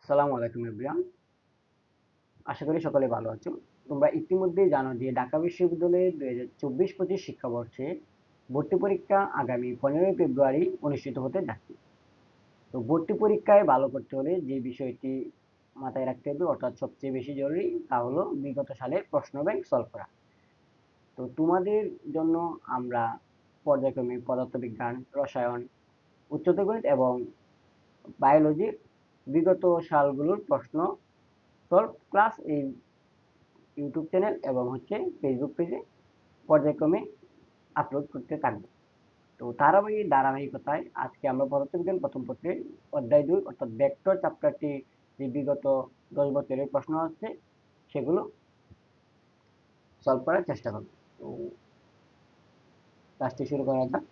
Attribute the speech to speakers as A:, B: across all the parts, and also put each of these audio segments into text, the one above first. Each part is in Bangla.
A: আসসালামু আলাইকুম এভরিওয়ান। আশা করি সকলে ভালো আছো। তোমরা ইতিমধ্যেই জানো যে ঢাকা বিশ্ববিদ্যালয়ে ২০২৪-২৫ শিক্ষাবর্ষে ভর্তি পরীক্ষা আগামী ১৫ই ফেব্রুয়ারি অনুষ্ঠিত হতে যাচ্ছে। তো ভর্তি পরীক্ষায় ভালো করতে হলে যে বিষয়টি মাথায় রাখতে হবে অর্থাৎ সবচেয়ে বেশি জরুরি তা হলো বিগত সালের প্রশ্ন ব্যাংক সলভ করা। তো তোমাদের জন্য আমরা পর্যায়ক্রমে পদার্থবিজ্ঞান, রসায়ন, উচ্চতর গণিত এবং বায়োলজির বিগত সালগুলোর প্রশ্ন সলভ ক্লাস এই ইউটিউব চ্যানেল এবং ফেসবুক পেজে পর্যায়ক্রমে আপলোড করতে থাকবো। তো ধারাবাহিকতায় আজকে আমরা পদার্থবিজ্ঞান প্রথম পত্রের অধ্যায় 2 অর্থাৎ ভেক্টর চ্যাপ্টারটি যে বিগত 10 বছরের প্রশ্ন আছে সেগুলো সলভ করার চেষ্টা করব। তো ক্লাসটি শুরু করা যাক।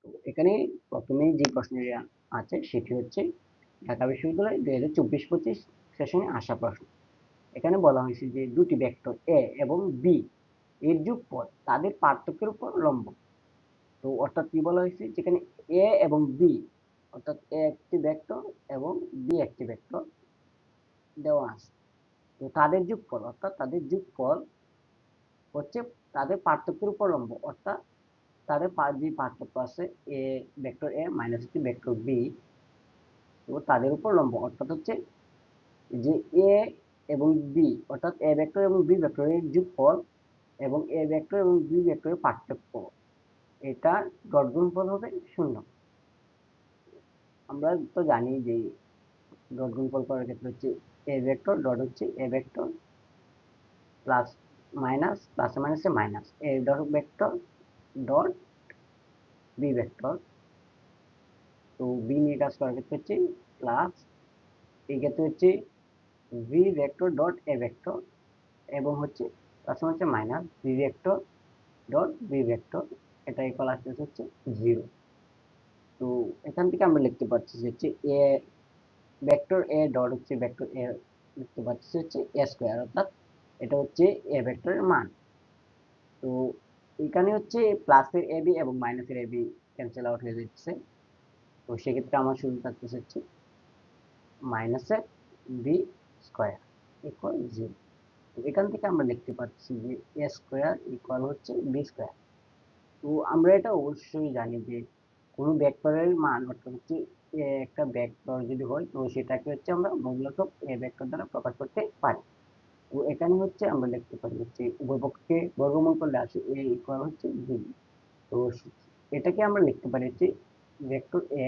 A: তো এখানে প্রথমেই যে প্রশ্নটি আছে সেটি হচ্ছে ঢাকা বিশ্ববিদ্যালয় 2024-25 সেশনে আসা প্রশ্ন। এখানে বলা হয়েছে যে দুটি ভেক্টর এ এবং বি এর যোগফল তাদের পার্থক্যের উপর লম্ব। তো অর্থাৎ কি বলা হয়েছে যেখানে এ এবং বি অর্থাৎ এ একটি ভেক্টর এবং বি একটি ভেক্টর দেওয়া আছে। তো তাদের যোগফল হচ্ছে তাদের পার্থক্যের উপর লম্ব, অর্থাৎ তাদের যে পার্থক্য আছে এ ভেক্টর এ মাইনাস হচ্ছে ভেক্টর বি, তো তাদের উপর লম্ব অর্থাৎ হচ্ছে যে এ এবং বি অর্থাৎ এ ভেক্টর এবং বি ভেক্টরের যোগফল এবং এ ভেক্টর এবং বি ভেক্টরের পার্থক্য, এটা ডট গুণফল হবে 0। আমরা তো জানি যে ডট গুণফল করার ক্ষেত্রে হচ্ছে এ ভেক্টর ডট হচ্ছে এ ভেক্টর প্লাস মাইনাস প্লাসে মাইনাসে minus A dot vector dot B vector. তো বি নিয়ে কাজ করার ক্ষেত্রে হচ্ছে প্লাস, এই ক্ষেত্রে হচ্ছে V vector dot A vector এবং হচ্ছে প্লাসে হচ্ছে minus V vector dot B vector, এটা ইকুয়াল আসতেছে হচ্ছে 0। তো এখান থেকে আমরা লিখতে পারছি যে হচ্ছে এ ভেক্টর এ ডট হচ্ছে ভেক্টর এ, লিখতে পারছি হচ্ছে এ স্কোয়ার, অর্থাৎ এটা হচ্ছে এ ভেক্টরের মান। তো এখানে হচ্ছে প্লাসের এ বি এবং মাইনাসের এ বি ক্যান্সেল আউট হয়ে যাচ্ছে। তো সেক্ষেত্রে আমার শুরু থাকতেছে হচ্ছে মাইনাসের বি স্কোয়ার ইকুয়াল 0। তো এখান থেকে আমরা লিখতে পাচ্ছি যে এ স্কোয়ার ইকুয়াল হচ্ছে বি স্কোয়ার। তো আমরা এটা অবশ্যই জানি যে কোনো ভেক্টরের মান অর্থাৎ হচ্ছে একটা ভেক্টর যদি হয় তো সেটাকে হচ্ছে আমরা মূলত এ ভেক্টর দ্বারা প্রকাশ করতে পারি। তো এখানে হচ্ছে আমরা লিখতে পারি হচ্ছে উভয় পক্ষকে বর্গমূল করলে আসে এ ইকুয়াল হচ্ছে বি। তো এটাকে আমরা লিখতে পারি হচ্ছে ভেক্টর এ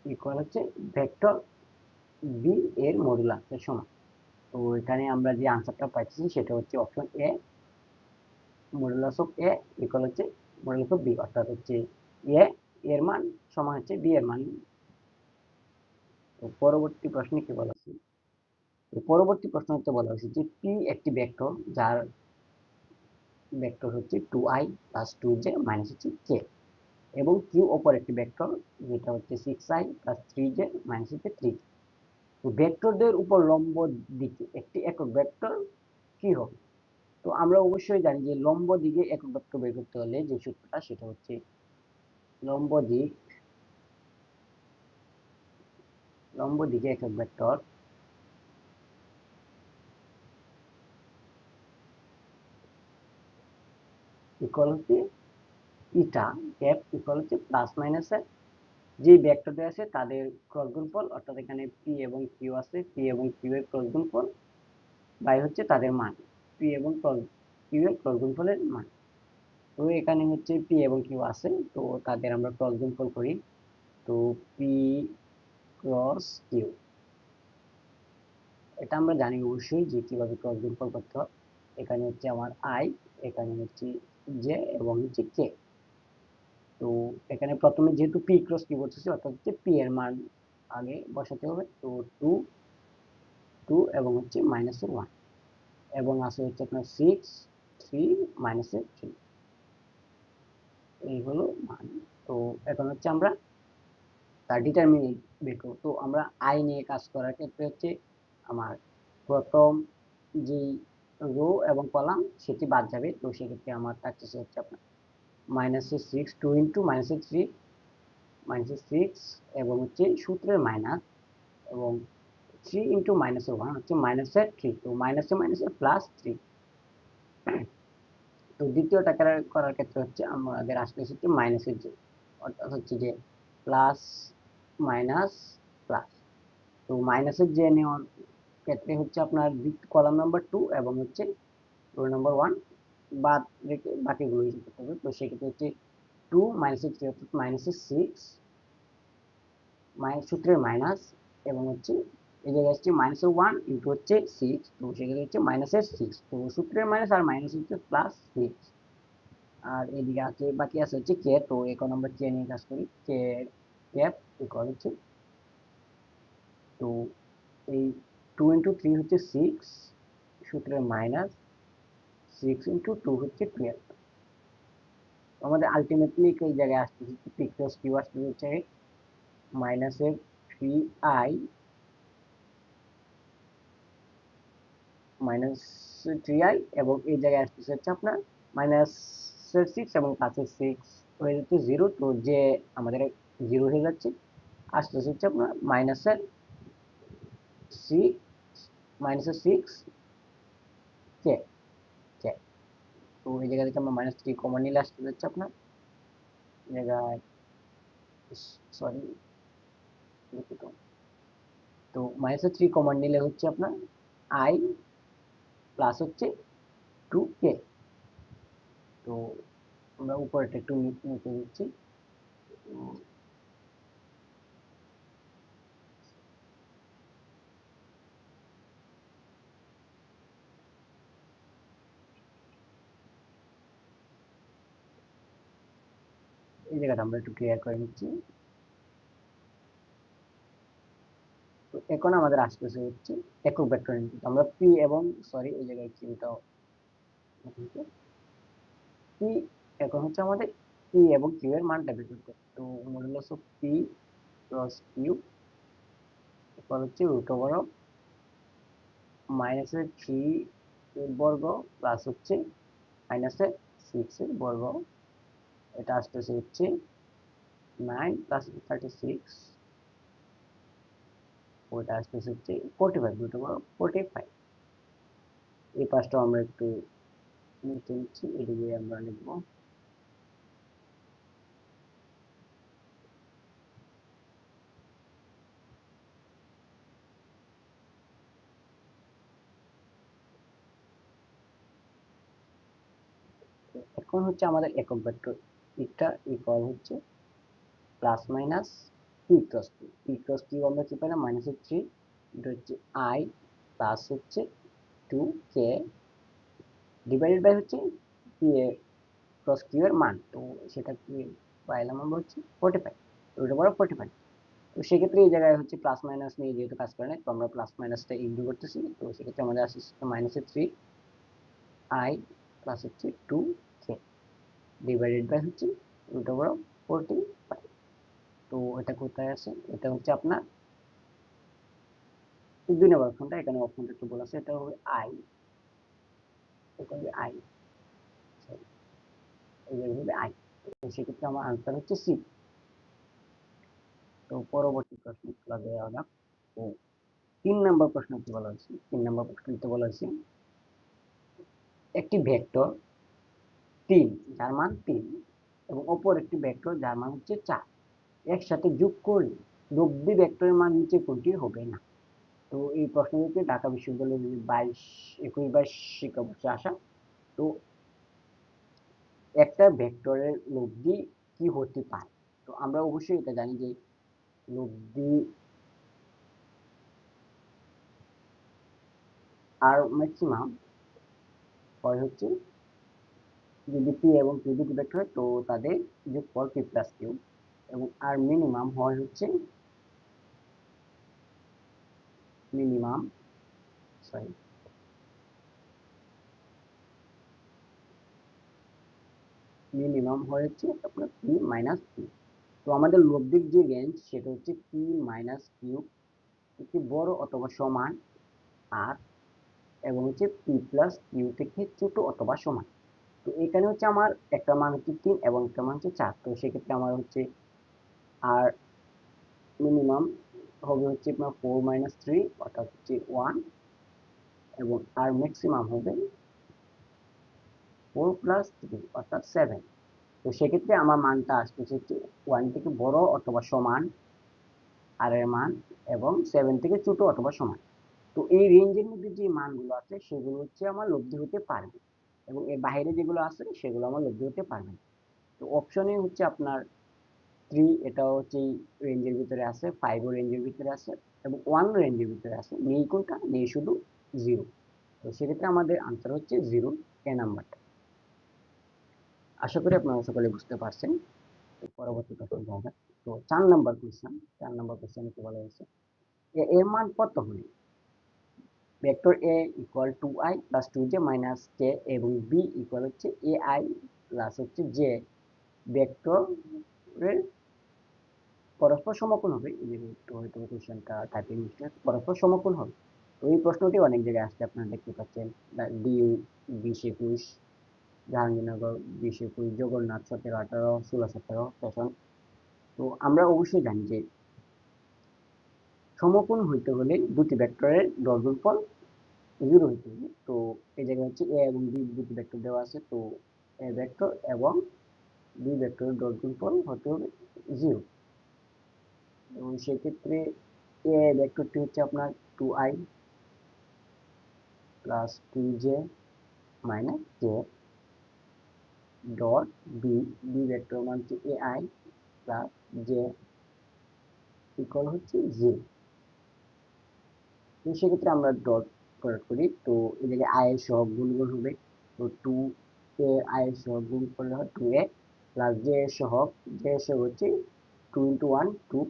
A: ইকুয়াল হচ্ছে ভেক্টর বি এর মডুলাসের সমান। তো এখানে আমরা যে আনসারটা পাচ্ছি সেটা হচ্ছে option A, modulus of A equal হচ্ছে মডুলাস অফ বি, অর্থাৎ হচ্ছে এ এর মান সমান হচ্ছে বি এর মান। তো পরবর্তী প্রশ্নে কি বলা হচ্ছে, পরবর্তী প্রশ্ন হচ্ছে বলা হয়েছে যে পি একটি ভেক্টর যার ভেক্টর হচ্ছে 2i প্লাস 2j মাইনাস হচ্ছে k, এবং কিউ অপর একটি ভেক্টর যেটা হচ্ছে 6i প্লাস 3j মাইনাস হচ্ছে 3। তো ভেক্টরদের উপর লম্ব দিকে একটি একক ভেক্টর কি হবে? তো আমরা অবশ্যই জানি যে লম্ব দিকে একক ভেক্টর বের করতে হলে যে সূত্রটা সেটা হচ্ছে লম্ব দিক লম্ব দিকে একক ভেক্টর ইকুয়াল হচ্ছে ইটা এফ ইকুয়াল হচ্ছে প্লাস মাইনাসের যে ভেক্টর দেওয়া আছে তাদের ক্রস গুণফল, অর্থাৎ এখানে পি এবং কিউ আছে, পি এবং কিউ এর ক্রস গুণফল বাই হচ্ছে তাদের মান, পি এবং কিউ এর ক্রস গুণফলের মান। তো এখানে হচ্ছে পি এবং কিউ আছে, তো তাদের আমরা ক্রস গুণফল করি। তো পি ক্রস কিউ, এটা আমরা জানি অবশ্যই যে কিভাবে ক্রস গুণফল করতে হয়। এখানে হচ্ছে আমার আই, এখানে হচ্ছে জে এবং হচ্ছে কে। তো এখানে প্রথমে যেহেতু পি ক্রস কিউ বলতেছি অর্থাৎ হচ্ছে পি এর মান আগে বসাতে হবে। তো টু টু এবং হচ্ছে মাইনাসের ওয়ান, এবং আছে হচ্ছে আপনার সিক্স থ্রি মাইনাসের থ্রি, এই হলো মান। তো এখন হচ্ছে আমরা তার ডিটারমিনেন্ট বের করব। তো আমরা আই নিয়ে কাজ করার ক্ষেত্রে হচ্ছে আমার প্রথম যেই রো এবং কলাম সেটি বাদ যাবে। তো সেক্ষেত্রে আমার থাকতেছে হচ্ছে আপনার মাইনাসের সিক্স টু ইন্টু মাইনাসের থ্রি -6 এবং হচ্ছে সূত্রের মাইনাস এবং 3 ইন্টু -1 হচ্ছে -3, তো মাইনাসে মাইনাসে +3। তো দ্বিতীয়টা করার ক্ষেত্রে হচ্ছে আমাদের আসতেছে হচ্ছে মাইনাসের যে, অর্থাৎ হচ্ছে যে প্লাস মাইনাস প্লাস। তো মাইনাসের যে নেওয়ার ক্ষেত্রে হচ্ছে আপনার কলাম নাম্বার 2 এবং হচ্ছে রো নাম্বার 1 বাদ রেখে বাকিগুলো হিসাব করতে হবে। তো সেক্ষেত্রে হচ্ছে 2 মাইনাসের 3 অর্থাৎ -6 সূত্রের মাইনাস এবং হচ্ছে এই জায়গায় হচ্ছে -1 ইন্টু হচ্ছে 6, তো সেক্ষেত্রে হচ্ছে -6, তো সূত্রের মাইনাস আর মাইনাস হচ্ছে +6। আর এদিকে আছে বাকি আছে হচ্ছে কে, তো এখন আমরা কে নিয়ে কাজ করি। কে ক্যাপ ইকুয়াল হচ্ছে, তো এই 2 ইন্টু 3 হচ্ছে 6, সূত্রের মাইনাস 6 ইন্টু 2 হচ্ছে 12। আমাদের আলটিমেটলি এই জায়গায় আসতেছে পি ক্রস কিউ আসতেছে হচ্ছে মাইনাসের 3i এবং এই জায়গায় আসতেছে হচ্ছে আপনার -6 এবং +6 হয়ে যাচ্ছে 0, তো যে আমাদের 0 হয়ে যাচ্ছে। আসতেছে হচ্ছে আপনার -6 কে কে, তো এই জায়গা থেকে আমরা -3 কমন নিলে আসতে যাচ্ছে আপনার জায়গায়, সরি তো -3 কমন নিলে হচ্ছে আপনার i প্লাস হচ্ছে 2k। তো আমরা উপরেটা একটু নিচে দিচ্ছি। এই জায়গাটা আমরা একটু ক্লিয়ার করে নিচ্ছি। তো এখন আমাদের আসতেছে হচ্ছে একক ভেক্টর ইনপুট। আমরা পি এবং সরি এই জায়গায় কিউটাও পি, এখন হচ্ছে আমাদের পি এবং কিউ এর মানটা বের করতে হবে। তো modulus of P cross Q equal হচ্ছে √ওভার অফ -3 এর বর্গ প্লাস হচ্ছে -6 এর বর্গ, এটা আসতেছে হচ্ছে 9 প্লাস 36, ওটা আসতেছে হচ্ছে 45, √45। এই পাশটা আমরা একটু নিচে নিচ্ছি, এদিকে আমরা লিখবো এখন হচ্ছে আমাদের একক ভেক্টর এটা ইকুয়াল হচ্ছে plus minus P cross Q. P cross Q আমরা কি পেলাম -3, এটা হচ্ছে i প্লাস হচ্ছে 2k ডিভাইডেড বাই হচ্ছে পি এ ক্রস কিউ এর মান, তো সেটা কি পাইলাম আমরা হচ্ছে 45, √45। তো সেক্ষেত্রে এই জায়গায় হচ্ছে প্লাস মাইনাস নিয়ে যেহেতু কাজ করে না, তো আমরা প্লাস মাইনাসটা ইগনোর করতেছি। তো সেক্ষেত্রে আমাদের আসছে -3i প্লাস হচ্ছে 2k ডিভাইডেড বাই হচ্ছে √45। তো এটা কোথায় আছে, এটা হচ্ছে আপনার 2 নম্বর অপশনটা, এখানে অপশনটা একটু বলা আছে, এটা হবে আই, এটা হবে আই, এই হবে আই। তো সেক্ষেত্রে আমার আনসার হচ্ছে সি। তো পরবর্তী প্রশ্ন চলে যাওয়া যাক। তো 3 নম্বর প্রশ্ন কি বলা হয়েছে, 3 নম্বর প্রশ্নতে বলা হয়েছে একটি ভেক্টর 3 যার মান 3 এবং অপর একটি ভেক্টর যার মান হচ্ছে 4 একসাথে যোগ করলে লব্ধি ভেক্টরের মান নিচে কোনটি হবে না। তো এই প্রশ্নটিতে ঢাকা বিশ্ববিদ্যালয়ের 21-22 শিক্ষাবর্ষে আসা। তো একটা ভেক্টরের লব্ধি কি হতে পারে, তো আমরা অবশ্যই এটা জানি যে লব্ধি আর ম্যাক্সিমাম হয় হচ্ছে যদি পি এবং কিউ দুটি ভেক্টর হয় তো তাদের যোগফল পি প্লাস কিউ, এবং আর মিনিমাম হয় হচ্ছে মিনিমাম সরি মিনিমাম হয় হচ্ছে আপনার পি মাইনাস কিউ। তো আমাদের লব্ধির যে রেঞ্জ সেটা হচ্ছে পি মাইনাস কিউ থেকে বড় অথবা সমান আর, এবং হচ্ছে পি প্লাস কিউ থেকে ছোট অথবা সমান। তো এখানে হচ্ছে আমার একটা মান হচ্ছে 3 এবং একটা মান হচ্ছে 4, তো সেক্ষেত্রে আমার হচ্ছে আর মিনিমাম হবে হচ্ছে আপনার 4 - 3 অর্থাৎ হচ্ছে 1, এবং আর ম্যাক্সিমাম হবে 4 + 3 অর্থাৎ 7। তো সেক্ষেত্রে আমার মানটা আসতেছে হচ্ছে 1 থেকে বড় অথবা সমান আর এর মান, এবং 7 থেকে ছোট অথবা সমান। তো এই রেঞ্জের মধ্যে যে মানগুলো আছে সেগুলো হচ্ছে আমার লব্ধি হতে পারবে, এবং এর বাইরে যেগুলো আছে সেগুলো আমার লব্ধি হতে পারবে না। তো অপশনে হচ্ছে আপনার 3, এটাও হচ্ছে এই রেঞ্জের ভিতরে আছে, 5 ও রেঞ্জের ভিতরে আছে, এবং 1 রেঞ্জের ভিতরে আছে। নেই কোনটা? নেই শুধু 0। তো সেক্ষেত্রে আমাদের আনসার হচ্ছে 0, এ নাম্বারটা। আশা করি আপনারা সকলে বুঝতে পারছেন। তো পরবর্তী প্রশ্ন যাওয়া যাক। তো 4 নম্বর কোশ্চেন কি বলা হয়েছে, এর মান কত হলে vector A equal 2i plus 2j minus K এবং বি ইকুয়াল হচ্ছে ai প্লাস হচ্ছে জে ভেক্টরের পরস্পর সমকোণ হবে। এই যে একটু হয়তো কোশ্চেনটা টাইপিং মিস্টেক, পরস্পর সমকোণ হবে। তো এই প্রশ্নটি অনেক জায়গায় আসছে, আপনারা দেখতে পাচ্ছেন ডিউ 20-21, জাহাঙ্গীরনগর 20-21, জগন্নাথ 17-18, 16-17 সেশন। তো আমরা অবশ্যই জানি যে সমকোণ হইতে হলে দুটি ভেক্টরের ডট গুণফল 0 হইতে হবে। তো এই জায়গায় হচ্ছে এ এবং বি দুটি ভেক্টর দেওয়া আছে, তো এ ভেক্টর এবং বি ভেক্টরের ডট গুণফল হতে হবে 0। এবং সেক্ষেত্রে এ ভেক্টরটি হচ্ছে আপনার 2i প্লাস 2j মাইনাস কে ডট বি, বি ভেক্টর মান হচ্ছে ai প্লাস জে ইকুয়াল হচ্ছে 0। তো সেক্ষেত্রে আমরা ডট প্রয়োগ করি, তো এই জায়গায় i এর সহগ গুণগুণ হবে। তো 2 এ i এর সহগ গুণ করলে হয় 2a প্লাস জে এর সহগ হচ্ছে 2 × 1 2,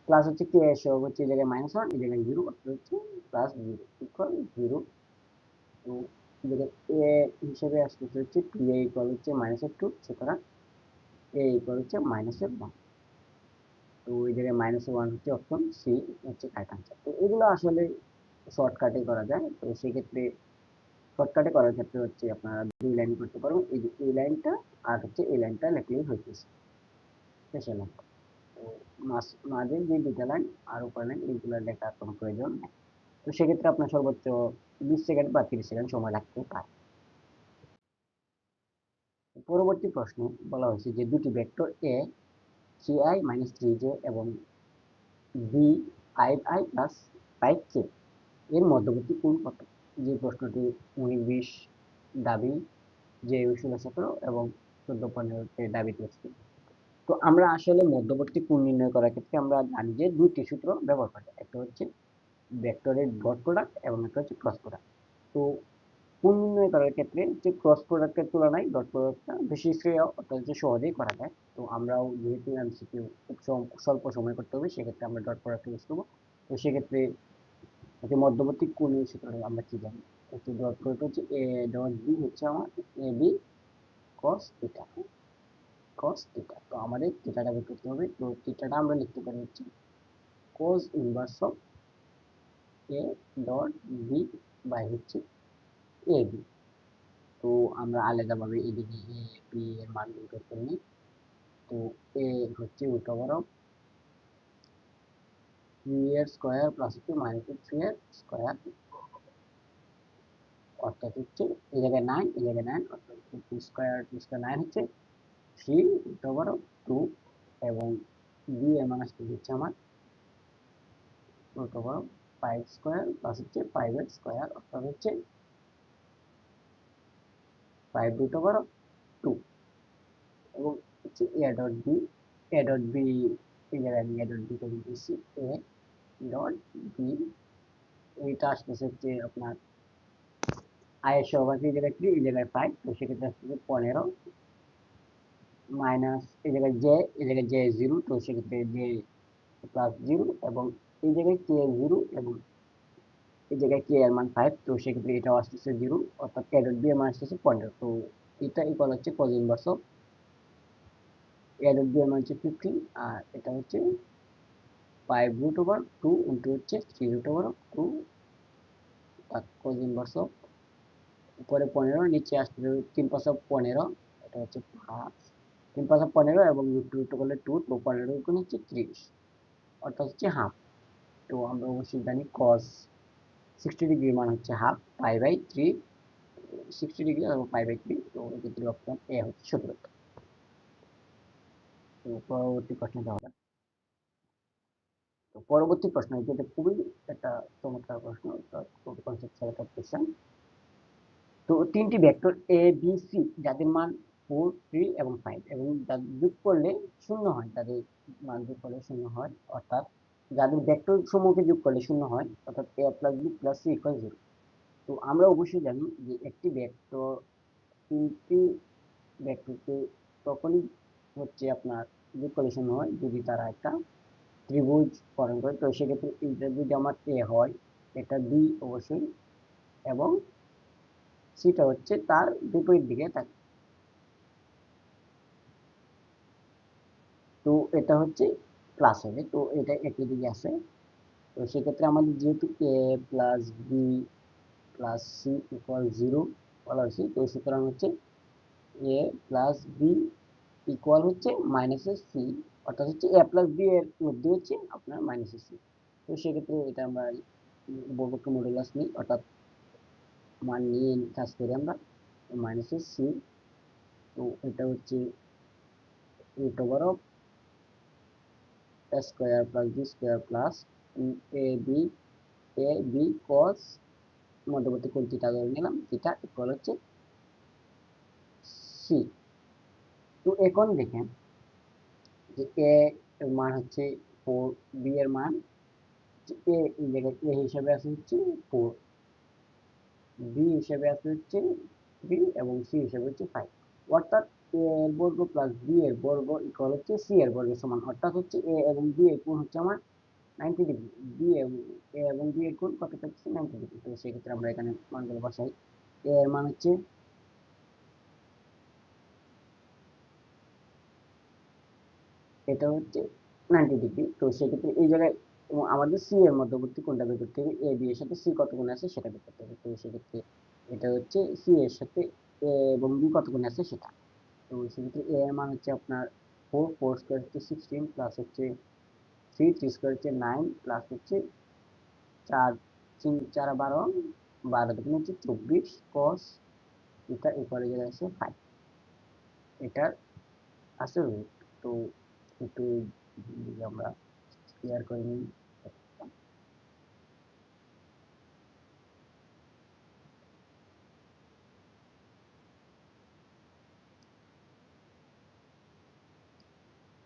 A: প্লাস হচ্ছে কে এর সহগ হচ্ছে এই জায়গায় -1, এই জায়গায় 0 অর্থাৎ হচ্ছে প্লাস 0 ইকুয়াল 0। তো এই জায়গায় এ হিসেবে আসতেছে হচ্ছে 2a ইকুয়াল হচ্ছে -2, সুতরাং a ইকুয়াল হচ্ছে -1। তো ওই জায়গায় -1 হচ্ছে অপশন সি হচ্ছে কারেক্ট আনসার। তো এগুলো আসলে শর্টকাটে করা যায়। তো সেক্ষেত্রে শর্টকাটে করার ক্ষেত্রে হচ্ছে আপনারা 2 লাইন করতে পারবেন, এই যে এই লাইনটা আর হচ্ছে এই লাইনটা লিখলেই হইতেছে স্পেশাল লাইন। তো মাঝে যে দুটা লাইন আর উপরের লাইন এইগুলো লেখার কোনো প্রয়োজন নেই। তো সেক্ষেত্রে আপনার সর্বোচ্চ 20 সেকেন্ড বা 30 সেকেন্ড সময় লাগতে পারে। পরবর্তী প্রশ্নে বলা হয়েছে যে দুটি ভেক্টর এ 3i - 3j এবং বি 5i + 5k এর মধ্যবর্তী কোণ কত? যে প্রশ্নটি 19-20 দাবি, যে 16-17 এবং 14-15-তে দাবি করছে। তো আমরা আসলে মধ্যবর্তী কোণ নির্ণয় করার ক্ষেত্রে আমরা জানি যে দুটি সূত্র ব্যবহার করা যায়। একটা হচ্ছে ভেক্টরের ডট প্রোডাক্ট এবং একটা হচ্ছে ক্রস প্রোডাক্ট। তো কোণ নির্ণয় করার ক্ষেত্রে যে ক্রস প্রোডাক্টের তুলনায় ডট প্রোডাক্টটা বেশি শ্রেয়, অর্থাৎ হচ্ছে সহজেই করা যায়। তো আমরাও যেহেতু এমসিকিউ খুব স্বল্প সময় করতে হবে, সেক্ষেত্রে আমরা ডট প্রোডাক্ট ইউজ করবো। তো সেক্ষেত্রে হচ্ছে মধ্যবর্তী কোণের সূত্রটা আমরা কি জানি, হচ্ছে ডট প্রোডাক্ট হচ্ছে এ ডট বি হচ্ছে আমার A B cos theta, cos theta. তো আমাদের থিটাটা বের করতে হবে। তো থিটাটা আমরা লিখতে পারি হচ্ছে cos inverse of A dot B by হচ্ছে এ বি। তো আমরা আলাদাভাবে এদিকে এ বি এর মান বের করতে নিই। তো এ হচ্ছে root over of 3 square plus হচ্ছে -3 স্কয়ার, অর্থাৎ হচ্ছে এই জায়গায় 9, এই জায়গায় 9, অর্থাৎ 2 স্কয়ার 9 হচ্ছে 3 রুট ওভার অফ 2, এবং বি এর মান আসছে হচ্ছে আমার root over of 5 square plus হচ্ছে 5 এর স্কয়ার, অর্থাৎ হচ্ছে 5 রুট ওভার অফ 2, এবং হচ্ছে এ ডট বি, এই জায়গায় আমি এ ডট বি করে দিচ্ছি, এ ডট বি এইটা আসতেছে হচ্ছে আপনার আয়ের সহগ এই জায়গায় 3, এই জায়গায় 5, তো সেক্ষেত্রে আসতেছে 15 মাইনাস এই জায়গায় জে, এই জায়গায় জে 0, তো সেক্ষেত্রে জে প্লাস 0, এবং এই জায়গায় কে 0 এবং এই জায়গায় কে এর মান 5, তো সেক্ষেত্রে এটাও আসতেছে 0, অর্থাৎ এ ডট বি এর মান আসতেছে 15। তো এটা ইকুয়াল হচ্ছে cos inverse of A dot B এর মান হচ্ছে 15, আর এটা হচ্ছে 5 রুট ওভার 2 ইন্টু হচ্ছে 3 রুট ওভার 2, অর্থাৎ cos ইনভার্স অফ উপরে 15, নিচে আসতে 3 × 15, এটা হচ্ছে 5 3 × 5 = 15 এবং √2 করলে 2, তো 15 গুণ হচ্ছে 30, অর্থাৎ হচ্ছে হাফ। তো আমরা অবশ্যই জানি cos 60 ডিগ্রির মান হচ্ছে হাফ, পাই/3, 60 ডিগ্রি এবং পাই/3। তো এক্ষেত্রে অপশন এ হচ্ছে সঠিক উত্তর। তো পরবর্তী প্রশ্নে যাওয়া যাক। তো পরবর্তী প্রশ্ন, এটা খুবই একটা চমৎকার প্রশ্ন, খুব কনসেপচুয়াল একটা কোশ্চেন। তো 3টি ভেক্টর এ বি সি যাদের মান 4, 3 এবং 5 এবং যাদের যোগ করলে শূন্য হয়, তাদের মান যোগ করলে শূন্য হয়, অর্থাৎ যাদের ভেক্টর সমূহকে যোগ করলে শূন্য হয়, অর্থাৎ a + b + c = 0। তো আমরা অবশ্যই জানি যে একটি ভেক্টর 3টি ভেক্টরকে তখনই হচ্ছে আপনার যোগ করলে শূন্য হয় যদি তারা একটা ত্রিভুজ গঠন করে। তো সেক্ষেত্রে এটা যদি আমার এ হয়, এটা বি অবশ্যই, এবং সিটা হচ্ছে তার বিপরীত দিকে থাকে। তো এটা হচ্ছে প্লাস হবে, তো এটা একই দিকে আছে। তো সেক্ষেত্রে আমাদের যেহেতু A plus B plus C equal 0 বলা হয়েছে, তো সুতরাং হচ্ছে এ প্লাস বি ইকুয়াল হচ্ছে মাইনাসের সি, অর্থাৎ হচ্ছে এ প্লাস বি এর মধ্যে হচ্ছে আপনার মাইনাসের সি। তো সেক্ষেত্রে এটা আমরা উপভোক্ত মডুলাস নিই, অর্থাৎ মান নিয়ে কাজ করি আমরা, মাইনাসের সি। তো এটা হচ্ছে root over of square plus B square plus A B, cos মধ্যবর্তী কোণ থিটা ধরে নিলাম, থিটা ইকুয়াল হচ্ছে সি। তো এখন দেখেন যে এ এর মান হচ্ছে 4, বি এর মান এ, এই জায়গায় এ হিসাবে আছে হচ্ছে 4, বি হিসাবে আছে হচ্ছে 3 এবং সি হিসাবে হচ্ছে 5। অর্থাৎ এ এর বর্গ প্লাস বি এর বর্গ ইকুয়াল হচ্ছে সি এর বর্গের সমান, অর্থাৎ হচ্ছে এ এবং বি এর কোণ হচ্ছে আমার 90 ডিগ্রি। বি এবং এ এবং বি এর কোণ কত থাকছে? 90 ডিগ্রি। তো সেক্ষেত্রে আমরা এখানে মানগুলো বসাই। এ এর মান হচ্ছে, এটা হচ্ছে 90 ডিগ্রি। তো সেক্ষেত্রে এই জায়গায় আমাদের সি এর মধ্যবর্তী কোণটা বের করতে হবে, এ বি এর সাথে সি কত কোণ আছে সেটা বের করতে হবে। তো সেক্ষেত্রে এটা হচ্ছে সি এর সাথে এ এবং বি কত কোণ আছে সেটা। তো সেক্ষেত্রে এ এর মান হচ্ছে আপনার 4, 4 স্কয়ার হচ্ছে 16 প্লাস হচ্ছে 3, 3 স্কয়ার হচ্ছে 9 প্লাস হচ্ছে 4, 3 4 12, 12 দুগুণ হচ্ছে 24 cos এটা এরপরে যেটা আছে 5, এটার আছে রুট। তো একটু যদি আমরা ক্লিয়ার করে নিই।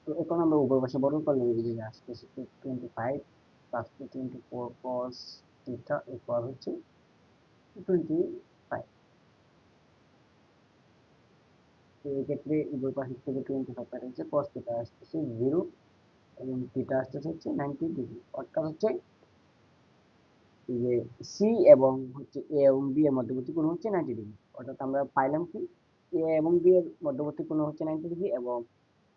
A: তো এখন আমরা উভয় পাশে বর্গ করলে এদিকে আসতেছে 25 প্লাস 24 cos থিটা ইকুয়াল হচ্ছে 25। তো এক্ষেত্রে উভয় পাশ থেকে 25 কাটাচ্ছে, cos থিটা আসতেছে 0 এবং থিটা আসতেছে হচ্ছে 90 ডিগ্রি, অর্থাৎ হচ্ছে যে সি এবং হচ্ছে এ এবং বি এর মধ্যবর্তী কোণ হচ্ছে 90 ডিগ্রি। অর্থাৎ আমরা পাইলাম কি এ এবং বি এর মধ্যবর্তী কোণ হচ্ছে 90 ডিগ্রি এবং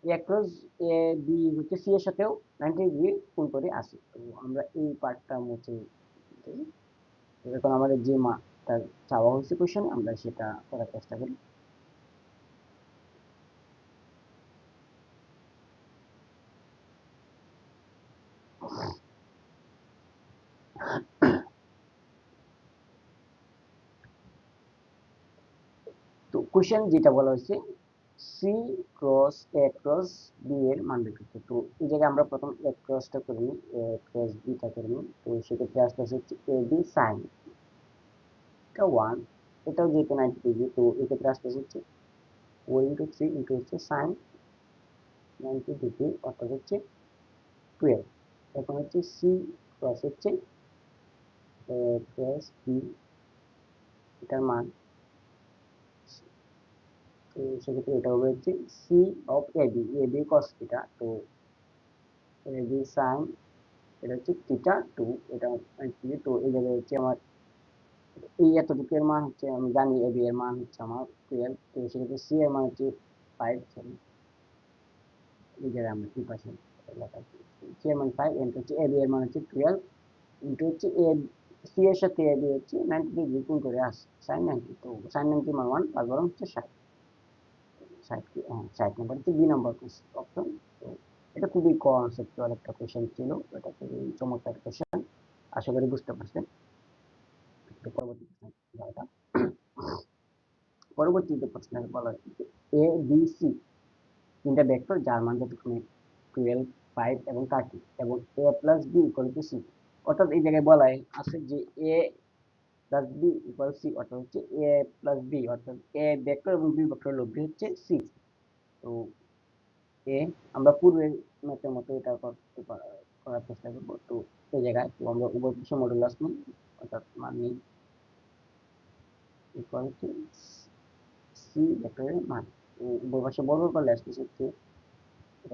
A: অ্যাক্রস এ বি হচ্ছে সি এর সাথেও 90 ডিগ্রি কোণ করে আসে। তো আমরা এই পার্টটা মুছে দিই। তো এখন আমাদের যে মানটা চাওয়া হয়েছে কোশ্চেনে আমরা সেটা করার চেষ্টা করি। তো কোশ্চেন যেটা বলা হয়েছে সি ক্রস এ ক্রস বি এর মান বের করতে। তো এই জায়গায় আমরা প্রথম এ ক্রসটা করে নিই, এ ক্রস বিটা করে নিই। তো সেক্ষেত্রে আসতে হচ্ছে এ বি সাইন এটা 1, এটাও যেহেতু 90 ডিগ্রি, তো এক্ষেত্রে আসতে হচ্ছে 4 ইন্টু 3 ইন্টু হচ্ছে সাইন 90 ডিগ্রি, অর্থাৎ হচ্ছে 12। এখন হচ্ছে সি ক্রস হচ্ছে ক্রস বি, এটার মান, তো সেক্ষেত্রে এটা হবে হচ্ছে C of A B, A B cos theta. তো এ বি সাইন এটা হচ্ছে থিটা 2, এটা 90 ডিগ্রি। তো এই জায়গায় হচ্ছে আমার এই এতটুকুর মান হচ্ছে আমি জানি এ বি এর মান হচ্ছে আমার 12। তো সেক্ষেত্রে সি এর মান হচ্ছে 5, সরি এই জায়গায় আমরা 2% লেখা আছে। সি এর মান 5 ইন্টু হচ্ছে এ বি এর মান হচ্ছে 12 ইন্টু হচ্ছে এ সি এর সাথে এ বি হচ্ছে 90 ডিগ্রি গুণ করে আসে sin 90। তো sin 90 মান 1 তার বরং হচ্ছে 60। হ্যাঁ 60 নম্বর হচ্ছে বি নম্বর অপশন। তো এটা খুবই কনসেপচুয়াল একটা কোশ্চেন ছিল, এটা খুবই চমৎকার কোশ্চেন, আশা করি বুঝতে পারছেন। তো পরবর্তী প্রশ্ন যাওয়া। পরবর্তীতে প্রশ্নে বলা হচ্ছে এ বি সি তিনটা ভেক্টর যার মান যথাক্রমে 12, 5 এবং 30 এবং a plus B equal to C. অর্থাৎ এই জায়গায় বলা আছে যে A plus B equal C, অর্থাৎ হচ্ছে এ প্লাস বি, অর্থাৎ এ ভেক্টর এবং বি ভেক্টর লব্ধি হচ্ছে সি। তো এ আমরা পূর্বের ম্যাথের মতো এটা করার চেষ্টা করবো। তো এই জায়গায় তো আমরা উভয় পক্ষে মডুলাস নিই, অর্থাৎ মান নিই ইকুয়াল টু সি ভেক্টরের মান। তো উভয় পাশে বর্গ করলে আসতেছে হচ্ছে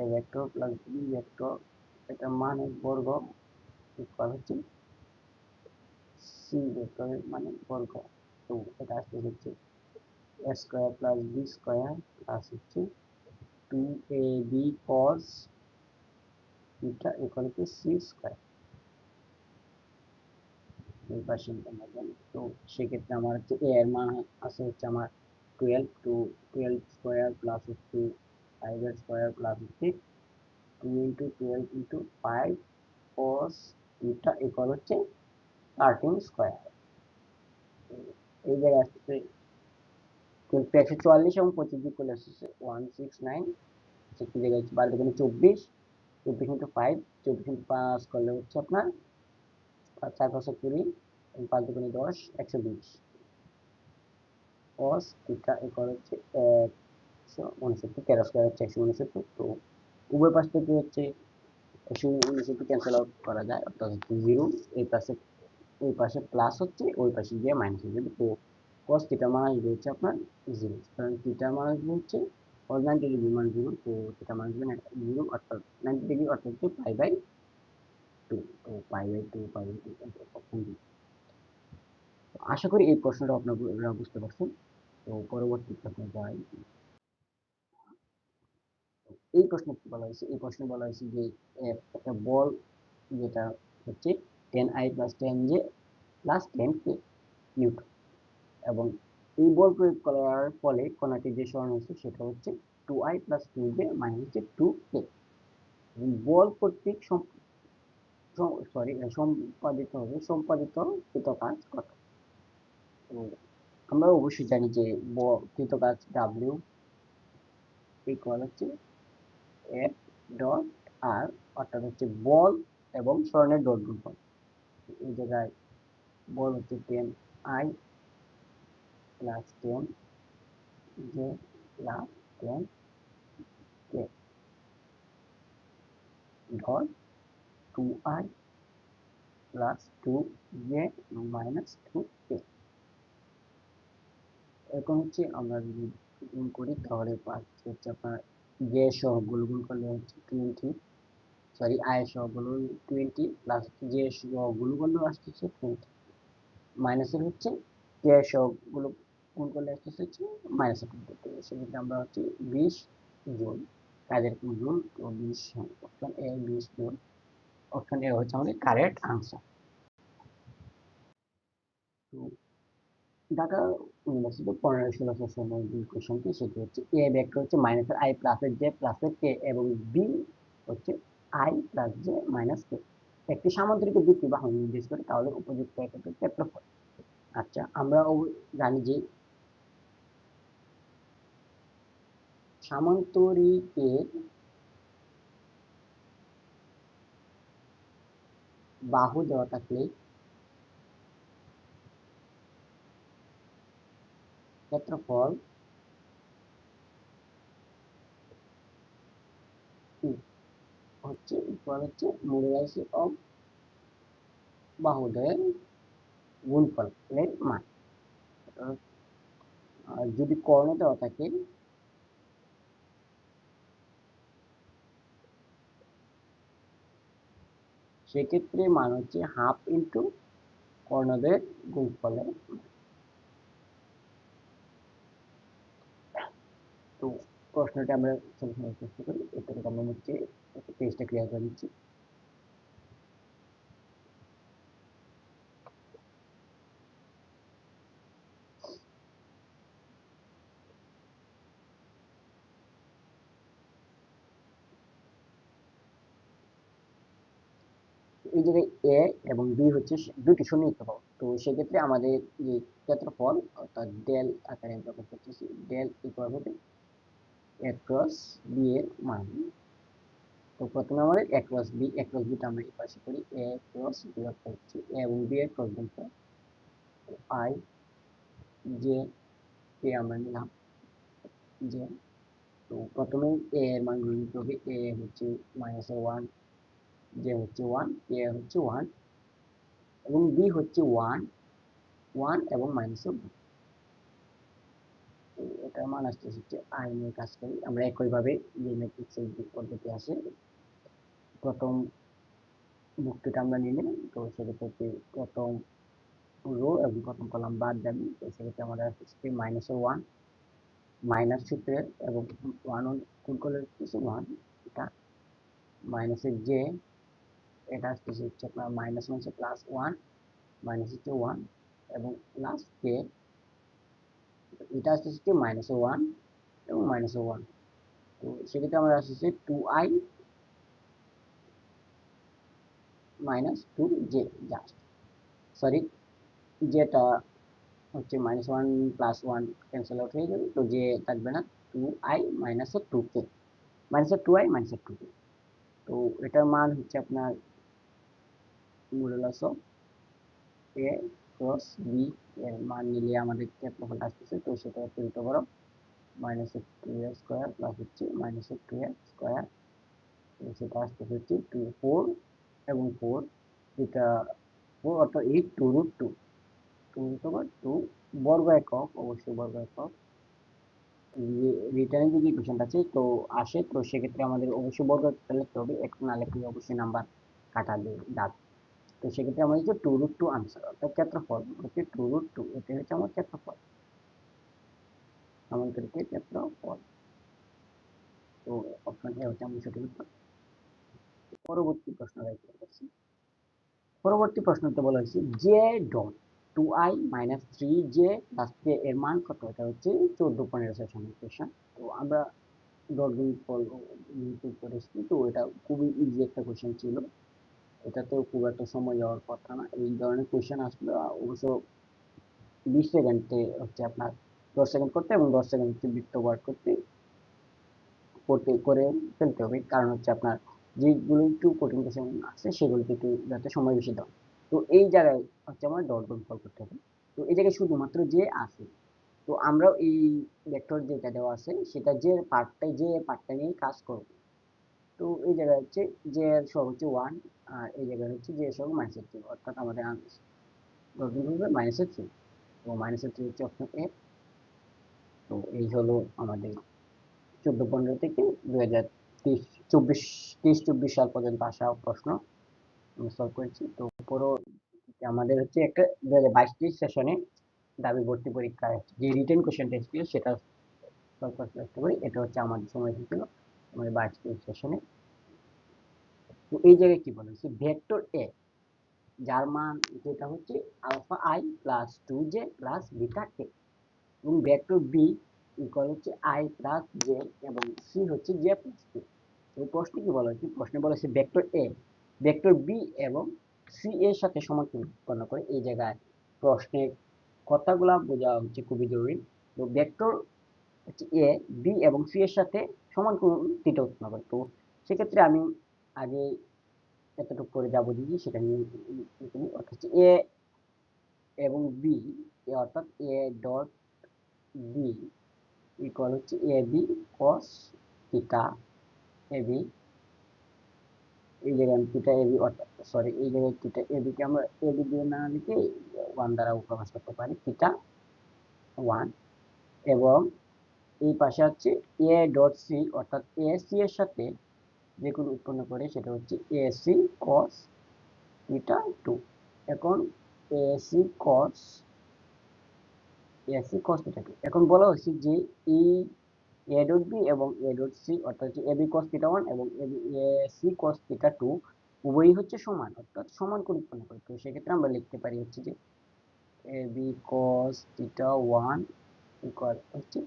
A: A vector plus B vector, এটা মানের বর্গ ইকুয়াল হচ্ছে সি ভেক্টরের মানের বর্গ। তো এটা আসতে হচ্ছে a square plus B square plus হচ্ছে 2ab cos theta equal to C square. এই পাশে আমরা জানি, তো সেক্ষেত্রে আমার হচ্ছে a এর মান আছে হচ্ছে আমার 12, তো 12 স্কয়ার প্লাস হচ্ছে 5 এর স্কয়ার প্লাস হচ্ছে 2 into 12 into 5 cos theta equal হচ্ছে 13 স্কয়ার। এই জায়গায় আসছে 144 এবং 25 যোগ করলে আসছে 169, সেক্ষেত্রে জায়গায় হচ্ছে 12 দুগুণে 24, 24 ইন্টু 5, 24 ইন্টু 5 করলে হচ্ছে আপনার 4 5 20 এবং 5 দুগুণে 10, 120 cos থিটা ইকুয়াল হচ্ছে 169, 13 স্কয়ার হচ্ছে 169। তো উভয় পাশ থেকে হচ্ছে 169 ক্যান্সেল আউট করা যায়, অর্থাৎ হচ্ছে 0, এই পাশে ওই পাশে প্লাস হচ্ছে ওই পাশে গিয়ে মাইনাস হয়ে যাবে। তো cos থিটা মান আসবে হচ্ছে আপনার 0, কারণ থিটা মান আসবে হচ্ছে cos 90 ডিগ্রি মান 0, তো থিটা মান আসবে 0, অর্থাৎ 90 ডিগ্রি, অর্থাৎ হচ্ছে পাই বাই 2। তো pi by 2, pi by 2 option D. আশা করি এই প্রশ্নটা আপনারা বুঝতে পারছেন। তো পরবর্তী প্রশ্নে যাই। এই প্রশ্নে কি বলা হয়েছে, এই প্রশ্নে বলা হয়েছে যে একটা বল যেটা হচ্ছে 10i plus 10j plus 10k Newton, এবং এই বল প্রয়োগ করার ফলে কণাটি যে সরণ হচ্ছে সেটা হচ্ছে 2i প্লাস 2j মাইনাস হচ্ছে 2k। বল কর্তৃক সম্পাদিত কৃত কাজ কত? তো আমরা অবশ্যই জানি যে কৃত কাজ ডাব্লিউ ইকুয়াল হচ্ছে এফ ডট আর, অর্থাৎ হচ্ছে বল এবং সরণের ডট গুণফল। এই জায়গায় বল হচ্ছে 10i plus 10j plus 10k dot 2i plus 2j minus 2k। এখন হচ্ছে আমরা যদি গুণ করি তাহলে পাচ্ছি হচ্ছে আপনার জে সহগুলো গুণ করলে হচ্ছে 20, সরি আই সহগুলো 20 প্লাস জে সহগুলো করলে আসতেছে 20, মাইনাসের হচ্ছে কে সহগুলো গুণ করলে আসতেছে হচ্ছে মাইনাস 20। তো সেক্ষেত্রে আমরা হচ্ছে 20 জুল কাজের জুল, তো 20 option A 20 joule, option A হচ্ছে আমাদের কারেক্ট আনসার। তো ঢাকা ইউনিভার্সিটি 15-16 সেশনের যে কোশ্চেনটি সেটি হচ্ছে এ ভেক্টর হচ্ছে মাইনাস আই প্লাসের জে প্লাসের কে এবং বি হচ্ছে আই প্লাস জে মাইনাস কে একটি সামান্তরিক দুটি বাহু নির্দেশ করে, তাহলে উপযুক্ত এককের ক্ষেত্রফল। আচ্ছা, আমরা জানি যে সামান্তরিকের বাহু দেওয়া থাকলে ক্ষেত্রফল হচ্ছে ইকুয়াল হচ্ছে মডুলাস অফ বাহুদের গুণফলের মান। আর যদি কর্ণ দেওয়া থাকে সেক্ষেত্রে মান হচ্ছে হাফ ইন্টু কর্ণদের গুণফলের। তো প্রশ্নটা আমরা সলিউশনের চেষ্টা করি, এরপরে আমরা হচ্ছে পেজটা ক্লিয়ার করে দিচ্ছি। এই জায়গায় এ এবং বি হচ্ছে দুটি সন্নিহিত বাহু। তো সেক্ষেত্রে আমাদের যে ক্ষেত্রফল অর্থাৎ ডেল আকারে প্রকাশ করতেছি, ডেল ইকুয়াল হবে এ ক্রস বি এর মান। তো প্রথমে আমাদের এ ক্রস বিটা আমরা এই পাশে করি, এ ক্রস বি অর্থাৎ হচ্ছে এ এবং বি এর ক্রস গুণফল আই জে কে আমরা নিলাম যে। তো প্রথমে এ এর মান গ্রহণ করতে হবে, এ হচ্ছে -1, জে হচ্ছে 1, কে হচ্ছে 1 এবং বি হচ্ছে 1, 1 এবং -1। এটার মান আসতেছে হচ্ছে আই নিয়ে কাজ করি আমরা একইভাবে যে ম্যাট্রিক্সের যে পদ্ধতি আছে প্রথম মুক্তিটা আমরা নিলে। তো সেক্ষেত্রে প্রথম রো এবং প্রথম কলাম বাদ যাবে। তো সেক্ষেত্রে আমাদের আসছে -1 মাইনাস সূত্রে এবং 1 গুণ করলে হচ্ছে 1, এটা মাইনাসের জে, এটা আসতেছে হচ্ছে আপনার মাইনাস হচ্ছে +1 মাইনাস হচ্ছে 1 এবং প্লাস কে, এটা আসতেছে -1 এবং -1। তো সেক্ষেত্রে আমরা আসছে 2i -2j জাস্ট, সরি যেটা হচ্ছে -1 +1 ক্যান্সেল আউট হয়ে যাবে, তো যে থাকবে না, 2i -2k -2i -2k। তো এটার মান হচ্ছে আপনার modulus of A cross B এর মান নিলে আমাদের ক্ষেত্রফলটা আসতেছে। তো সেটা তুলতে পারো -2a² প্লাস হচ্ছে -2a², সেটা আসতেছে হচ্ছে 4 এবং 4, এটা 4 অর্থাৎ 8 2√2 বর্গ একক, অবশ্যই বর্গ একক। রিটার্নের যে ইকুয়েশনটা আছে তো আসে, তো সেক্ষেত্রে আমাদের অবশ্যই বর্গ লিখতে হবে, একটু না লিখলে অবশ্যই নাম্বার কাটা যাবে। তো সেক্ষেত্রে আমরা হচ্ছে 2√2 আনসার, অর্থাৎ ক্ষেত্রফল হচ্ছে 2√2, এটা হচ্ছে আমার ক্ষেত্রফল, সামান্তরিকের ক্ষেত্রফল। তো অপশন এ হচ্ছে আমার সঠিক উত্তর। পরবর্তী প্রশ্ন দেখছি। পরবর্তী প্রশ্নতে বলা হয়েছে J dot 2i - 3j + k এর মান কত? এটা হচ্ছে 14-15 সেশনের কোশ্চেন। তো আমরা ডট গুণফল করেছি, তো এটা খুবই ইজি একটা কোশ্চেন ছিল, এটাতেও খুব একটা সময় যাওয়ার কথা না। এই ধরনের কোশ্চেন আসলে অবশ্য 20 সেকেন্ডে হচ্ছে আপনার 10 সেকেন্ড করতে এবং 10 সেকেন্ড হচ্ছে বৃত্ত বার করতে করে ফেলতে হবে, কারণ হচ্ছে আপনার যেগুলো একটু কঠিন কোশ্চেন আছে সেগুলোতে একটু যাতে সময় বেশি দাও। তো এই জায়গায় হচ্ছে আমার ডট গুণফল করতে হবে। তো এই জায়গায় শুধুমাত্র যে আছে, তো আমরাও এই ভেক্টর যেটা দেওয়া আছে সেটা যে পার্টটা নিয়ে কাজ করব। তো এই জায়গায় হচ্ছে যে এর সহগ হচ্ছে 1, আর এই জায়গায় হচ্ছে যে এর সহগ -3, অর্থাৎ আমাদের ডট গুণফল হবে -3। তো -3 হচ্ছে অপশন এ। তো এই হলো আমাদের 14-15 থেকে 2023-24 সাল পর্যন্ত আসা প্রশ্ন আমরা সলভ করেছি। তো পুরো আমাদের হচ্ছে একটা 2022-23 সেশনে দাবি ভর্তি পরীক্ষায় যে রিটেন কোশ্চেনটা এসেছিল সেটা সলভ করার চেষ্টা করি। এটা হচ্ছে আমাদের সময় এসেছিল আমাদের 22-23 সেশনে। তো এই জায়গায় কি বলা হয়েছে, ভেক্টর এ যার মান যেটা হচ্ছে alpha I plus 2j plus beta K এবং ভেক্টর বি ইকুয়াল হচ্ছে আই প্লাস জে এবং সি হচ্ছে জে প্লাস কে। এই প্রশ্নে কি বলা হয়েছে, প্রশ্নে বলা হয়েছে ভেক্টর এ ভেক্টর বি এবং সি এর সাথে সমান্তরাল উৎপন্ন করে। এই জায়গায় প্রশ্নে কথাগুলা বোঝা হচ্ছে খুবই জরুরি। তো ভেক্টর হচ্ছে এ বি এবং সি এর সাথে সমান কোণ থিটা উৎপন্ন করে। তো সেক্ষেত্রে আমি আগে এতটুকু করে যা বুঝেছি সেটা নিয়ে অর্থাৎ এ এবং বি, অর্থাৎ এ ডট বি ইকুয়াল হচ্ছে A B cos theta A B. এই জায়গায় আমি থিটা এ বি অর্থাৎ সরি এই জায়গায় থিটা এ বিকে আমরা এ বি দিয়ে না লিখে 1 দ্বারা প্রকাশ করতে পারি, থিটা 1। এবং এই পাশে হচ্ছে এ ডট সি অর্থাৎ এ সি এর সাথে যে কোণ উৎপন্ন করে সেটা হচ্ছে এ সি কস থিটা 2। এখন এ সি কস থিটা 2, এখন বলা হচ্ছে যে এই এ ডট বি এবং এ ডট সি অর্থাৎ এ বি কস থিটা 1 এবং এ সি কস থিটা 2 উভয়ই হচ্ছে সমান, অর্থাৎ সমান কোণ উৎপন্ন করে। তো সেক্ষেত্রে আমরা লিখতে পারি হচ্ছে যে এ বি কস থিটা 1 ইকুয়াল হচ্ছে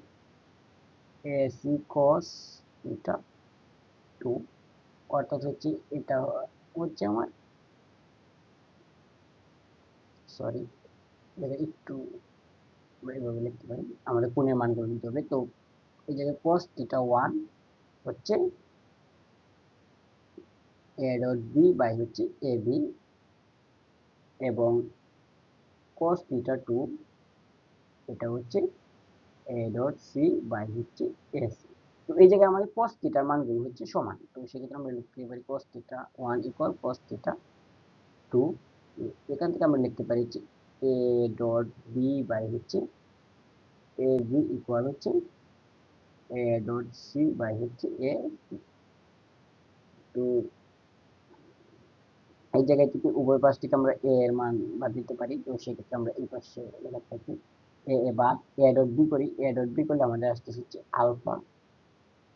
A: এ সি কস থিটা 2, অর্থাৎ হচ্ছে এটা হচ্ছে আমার সরি, একটু এইভাবে লিখতে পারি, আমাদের কোণের মানগুলো নিতে হবে। তো এই জায়গায় cos থিটা 1 হচ্ছে a ডট বি বাই হচ্ছে এ বি, এবং cos থিটা 2 এটা হচ্ছে এ ডট সি বাই হচ্ছে এস। তো এই জায়গায় আমাদের cos থিটার মানগুলো হচ্ছে সমান, তো সেক্ষেত্রে আমরা লিখতে পারি cos theta 1 equal cos theta 2। এখান থেকে আমরা লিখতে পারি যে এ ডট বি বাই হচ্ছে এ বি ইকুয়াল হচ্ছে এ ডট সি বাই হচ্ছে এ। তো এই জায়গায় থেকে উভয় পাশ থেকে আমরা এ এর মান বাদ দিতে পারি, তো সেক্ষেত্রে আমরা এই পাশে লেখা থাকি এ এ বাদ এ ডট বি করি, এ ডট বি করলে আমাদের আসতেছে হচ্ছে আলফা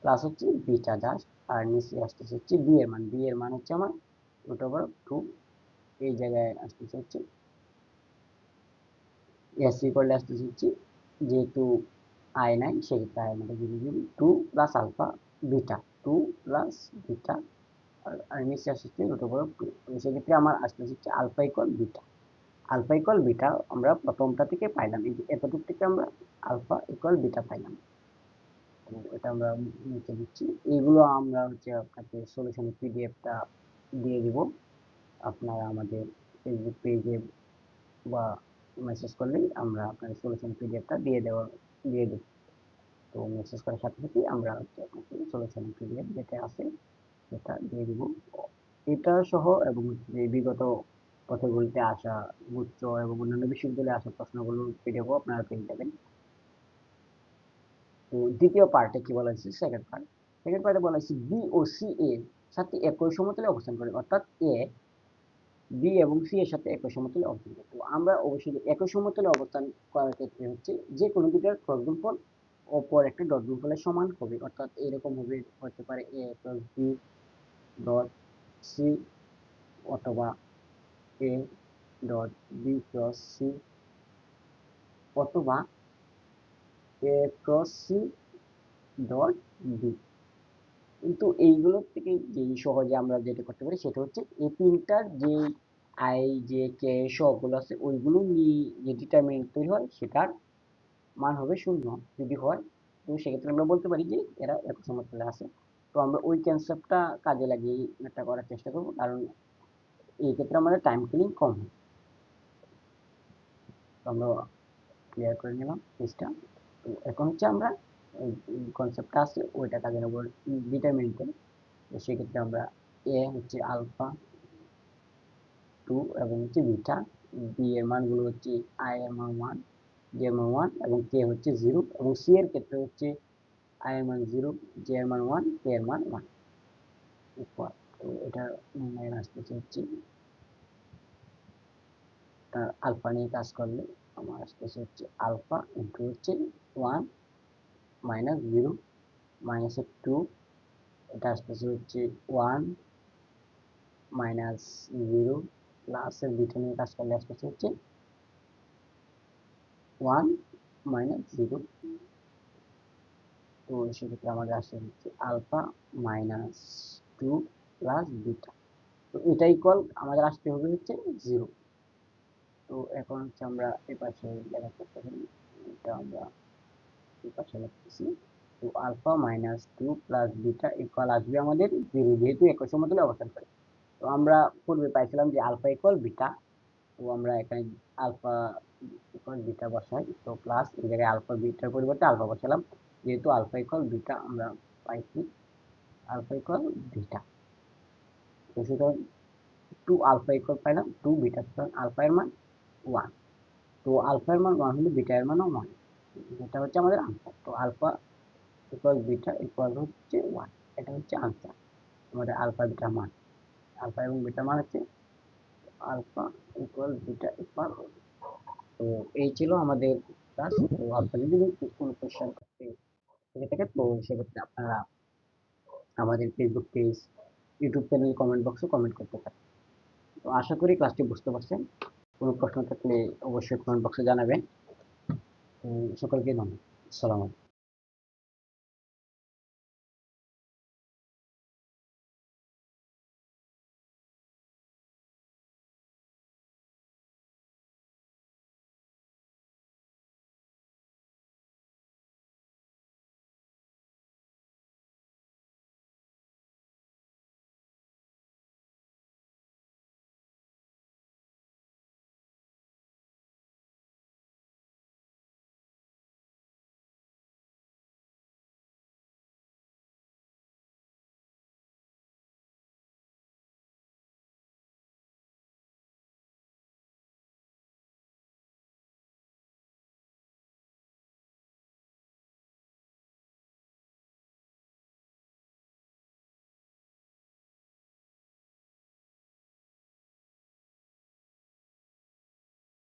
A: প্লাস হচ্ছে বিটা জাস্ট, আর নিচে আসতেছে হচ্ছে বি এর মান, বি এর মান হচ্ছে আমার রুট ওভার 2। এই জায়গায় আসতেছে হচ্ছে এস করলে আসতেছে হচ্ছে, যেহেতু আই নাই সেক্ষেত্রে আই আমাদের যদি দিবি 2 plus alpha beta, 2 plus beta, আর নিচে আসছে রুট ওভার 2। তো সেক্ষেত্রে আমার আসতেছে হচ্ছে alpha equal beta. Alpha equal beta আমরা প্রথমটা থেকে পাইলাম, এই যে এতটুকু থেকে আমরা আলফা ইকুয়াল বিটা পাইলাম। তো এটা আমরা নিচে দিচ্ছি। এইগুলো আমরা হচ্ছে আপনাকে সলিউশনের পিডিএফটা দিয়ে দিব, আপনারা আমাদের ফেসবুক পেজে বা মেসেজ করলেই আমরা আপনার সলিউশন পিডিএফটা দিয়ে দেব। তো মেসেজ করার সাথে সাথে আমরা হচ্ছে আপনাকে সলিউশন পিডিএফ যেটা আছে সেটা দিয়ে দিব। এটা সহ এবং যে বিগত পথগুলিতে আসা গুচ্ছ এবং অন্যান্য বিশ্ববিদ্যালয়ে আসা প্রশ্নগুলোর পিডিএফও আপনারা পেয়ে যাবেন। তো দ্বিতীয় পার্টে কি বলা হয়েছে, সেকেন্ড পার্টে বলা হয়েছে বি ও সি এর সাথে একই সমতলে অবস্থান করে, অর্থাৎ এ বি এবং সি এর সাথে একই সমতলে অবস্থান করে। তো আমরা অবশ্যই একই সমতলে অবস্থান করার ক্ষেত্রে হচ্ছে যে কোনো দুটার ক্রস গুণফল অপর একটা ডট গুণফলের সমান হবে, অর্থাৎ এরকম হবে, হতে পারে A plus B dot C, অথবা A dot B cross C, অথবা A cross C dot B. কিন্তু এইগুলোর থেকে যেই সহজে আমরা যেটা করতে পারি সেটা হচ্ছে এই তিনটার যে আই জে কে সবগুলো আছে ওইগুলো নিয়ে যে ডিটারমিনেন্ট তৈরি হয় সেটার মান হবে 0 যদি হয়। তো সেক্ষেত্রে আমরা বলতে পারি যে এরা এক সমতলে আছে। তো আমরা ওই কনসেপ্টটা কাজে লাগিয়ে এটা করার চেষ্টা করব, কারণ এই ক্ষেত্রে আমাদের টাইম কিলিং কম হয়। তো আমরা ক্লিয়ার করে নিলাম জিনিসটা। তো এখন হচ্ছে আমরা ওই কনসেপ্টটা আছে ওইটা কাজে নেব ডিটারমিনেন্টে। তো সেক্ষেত্রে আমরা এ হচ্ছে আলফা 2 এবং হচ্ছে বিটা, বি এর মানগুলো হচ্ছে আই এর মান 1, জে এর মান 1 এবং কে হচ্ছে 0, এবং সি এর ক্ষেত্রে হচ্ছে আই এর মান 0, জে এর মান 1, কে এর মান 1 ইকুয়াল। তো এটা নির্ণয়ের আসতেছে হচ্ছে আলফা নিয়ে কাজ করলে আমার আসতেছে হচ্ছে আলফা ইন্টু হচ্ছে 1 মাইনাস 0 মাইনাস 2, এটা আসতেছে হচ্ছে 1 মাইনাস 0 প্লাস এর বিটা নিয়ে কাজ করলে আসতেছে হচ্ছে 1 মাইনাস 0। তো সেক্ষেত্রে আমাদের আসে হচ্ছে আলফা মাইনাস 2 প্লাস বিটা। তো এটা ইকুয়াল আমাদের আসতে হবে হচ্ছে 0। তো এখন হচ্ছে আমরা এই পাশে লেখা করতে পারি, এটা আমরা এই পাশে লিখতেছি। তো alpha minus 2 plus beta equal আসবে আমাদের 0, যেহেতু একই সমতলে অবস্থান করে। তো আমরা পূর্বে পাইছিলাম যে আলফা ইকুয়াল বিটা, তো আমরা এখানে আলফা ইকুয়াল বিটা বসাই, তো প্লাস এই জায়গায় আলফা বিটার পরিবর্তে আলফা বসালাম, যেহেতু আলফা ইকুয়াল বিটা আমরা পাইছি আলফা ইকুয়াল বিটা। তো সুতরাং 2 আলফা ইকুয়াল পাইলাম 2 বিটা, সুতরাং আলফা এর মান 1। তো আলফা এর মান 1 হলে বিটা এর মানও 1, এটা হচ্ছে আমাদের আনসার। তো আলফা ইকুয়াল বিটা ইকুয়াল হচ্ছে 1, এটা হচ্ছে আনসার আমাদের আলফা বিটা মান। আলফা এবং বিটা মান হচ্ছে আলফা ইকুয়াল বিটা ইকুয়াল। তো এই ছিল আমাদের ক্লাস। তো আপনাদের যদি কোনো কোশ্চেন থেকে থাকে তো সেক্ষেত্রে আপনারা আমাদের Facebook page, YouTube channel comment বক্সে কমেন্ট করতে পারেন। তো আশা করি ক্লাসটি বুঝতে পারছেন। কোনো প্রশ্ন থাকলে অবশ্যই কমেন্ট বক্সে জানাবেন। তো সকলকে ধন্যবাদ। আসসালামু আলাইকুম।